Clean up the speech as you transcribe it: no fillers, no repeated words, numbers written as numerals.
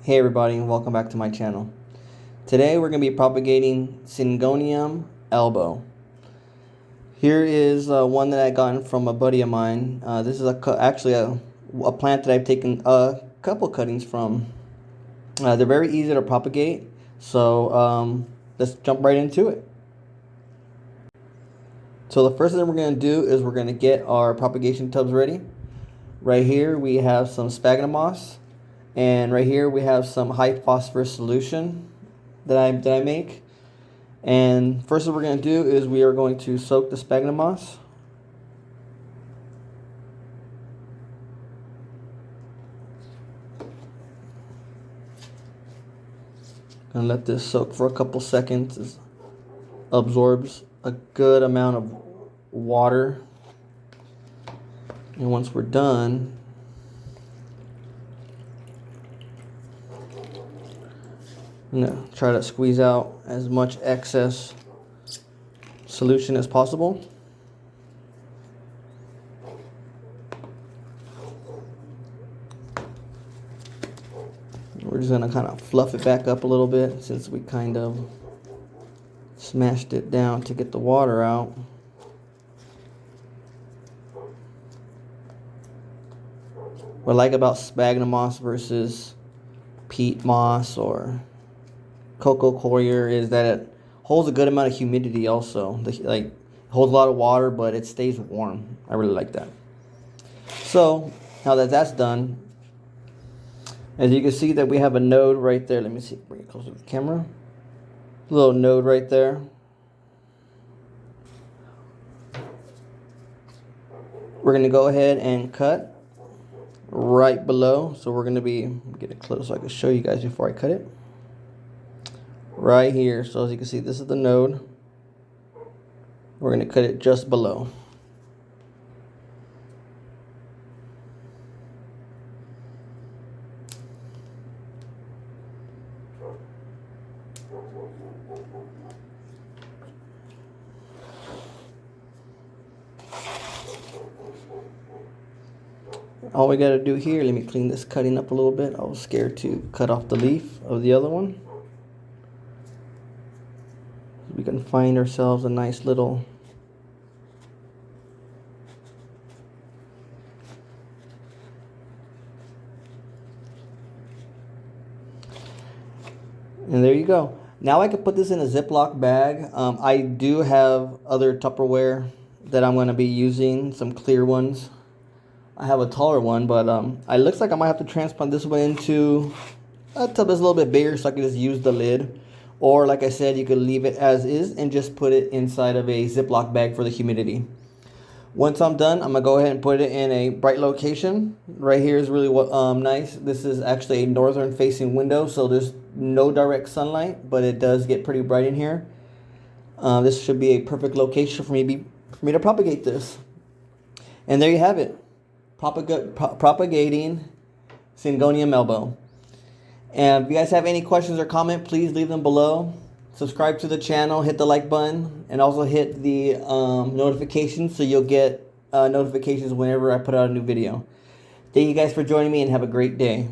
Hey everybody, and welcome back to my channel. Today we're going to be propagating Syngonium Albo. Here is one that I got from a buddy of mine. This is actually a plant that I've taken a couple cuttings from. They're very easy to propagate, so let's jump right into it. So the first thing we're going to do is we're going to get our propagation tubs ready. Right here we have some sphagnum moss. And right here we have some high phosphorus solution that I make. And first what we're going to do is we are going to soak the sphagnum moss. And let this soak for a couple seconds. It absorbs a good amount of water. And once we're done, I'm going to try to squeeze out as much excess solution as possible. We're just going to kind of fluff it back up a little bit since we kind of smashed it down to get the water out. What I like about sphagnum moss versus peat moss or cocoa coir is that it holds a good amount of humidity also. Like, it holds a lot of water, but it stays warm. I really like that. So now that that's done, as you can see that we have a node right there. Let me see, bring it closer to the camera. A little node right there. We're going to go ahead and cut right below. So we're going to get it close so I can show you guys before I cut it. Right here. So as you can see, this is the node. We're going to cut it just below. All we got to do here, let me clean this cutting up a little bit. I was scared to cut off the leaf of the other one. We can find ourselves a nice little and there you go. Now I can put this in a Ziploc bag. I do have other Tupperware that I'm going to be using, some clear ones. I have a taller one, but it looks like I might have to transplant this one into a tub that's a little bit bigger so I can just use the lid. Or like I said, you could leave it as is and just put it inside of a Ziploc bag for the humidity. Once I'm done, I'm going to go ahead and put it in a bright location. Right here is really nice. This is actually a northern facing window, so there's no direct sunlight, but it does get pretty bright in here. This should be a perfect location for me to propagate this. And there you have it. Propagating Syngonium Albo. And if you guys have any questions or comment, please leave them below. Subscribe to the channel, hit the like button, and also hit the notifications so you'll get notifications whenever I put out a new video. Thank you guys for joining me and have a great day.